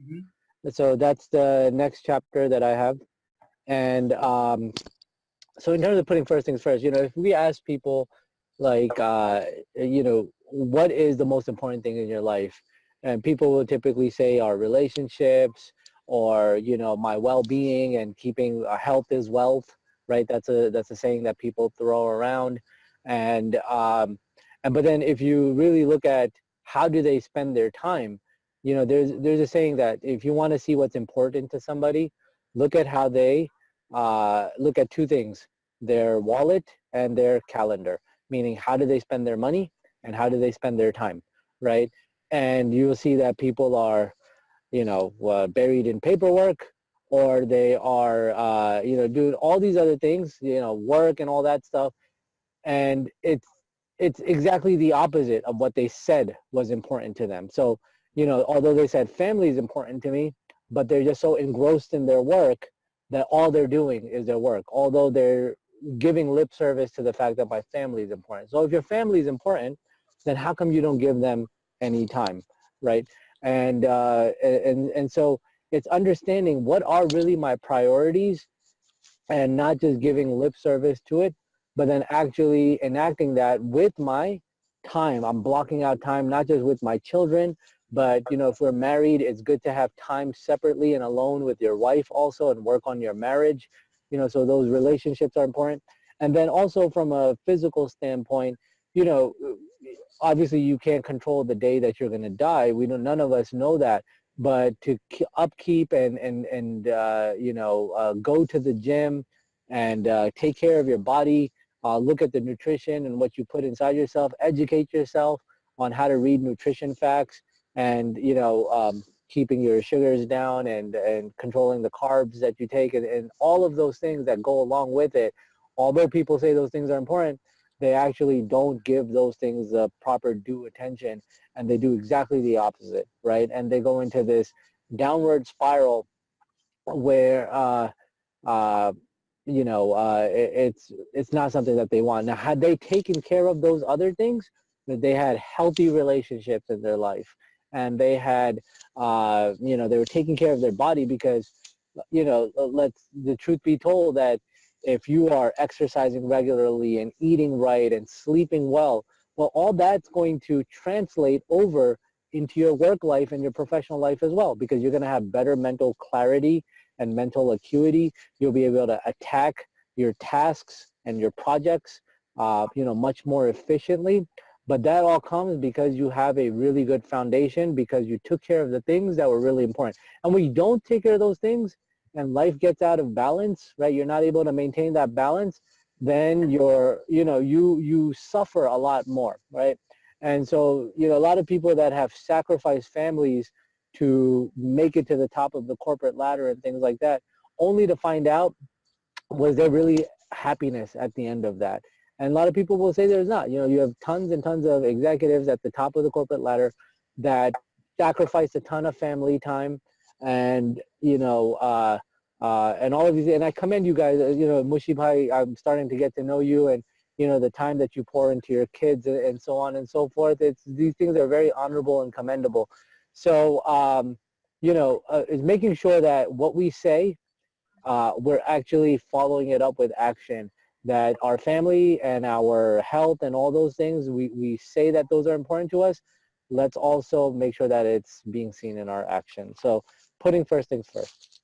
Mhm. So that's the next chapter that I have. And so in terms of putting first things first, if we ask people like, what is the most important thing in your life? And people will typically say our relationships or, my well-being and keeping health is wealth, right? That's a saying that people throw around. But then if you really look at how do they spend their time, there's a saying that if you want to see what's important to somebody, look at how they look at two things: their wallet and their calendar, meaning how do they spend their money and how do they spend their time, right? And you will see that people are, buried in paperwork, or they are, doing all these other things, work and all that stuff. And it's exactly the opposite of what they said was important to them. So, although they said family is important to me, but they're just so engrossed in their work that all they're doing is their work, although they're giving lip service to the fact that my family is important. So if your family is important, then how come you don't give them any time, right? And so it's understanding what are really my priorities and not just giving lip service to it, but then actually enacting that with my time. I'm blocking out time, not just with my children, but if we're married, it's good to have time separately and alone with your wife also, and work on your marriage. So those relationships are important. And then also from a physical standpoint, you know, obviously you can't control the day that you're going to die. None of us know that. But to upkeep and go to the gym and take care of your body, look at the nutrition and what you put inside yourself, educate yourself on how to read nutrition facts, and keeping your sugars down and controlling the carbs that you take, and all of those things that go along with it. Although people say those things are important, they actually don't give those things the proper due attention, and they do exactly the opposite, right? And they go into this downward spiral where it's not something that they want. Now, had they taken care of those other things, that they had healthy relationships in their life, and they had they were taking care of their body, because let's the truth be told that if you are exercising regularly and eating right and sleeping well, all that's going to translate over into your work life and your professional life as well, because you're going to have better mental clarity and mental acuity. You'll be able to attack your tasks and your projects, much more efficiently. But that all comes because you have a really good foundation, because you took care of the things that were really important. And when you don't take care of those things and life gets out of balance, right, you're not able to maintain that balance, then you suffer a lot more, right? And so, a lot of people that have sacrificed families to make it to the top of the corporate ladder and things like that, only to find out, was there really happiness at the end of that? And a lot of people will say there's not. You have tons and tons of executives at the top of the corporate ladder that sacrifice a ton of family time, and and all of these. And I commend you guys. Mushi Bhai, I'm starting to get to know you, and the time that you pour into your kids, and so on and so forth. These things are very honorable and commendable. So is making sure that what we say, we're actually following it up with action, that our family and our health and all those things, we say that those are important to us. Let's also make sure that it's being seen in our action. So putting first things first.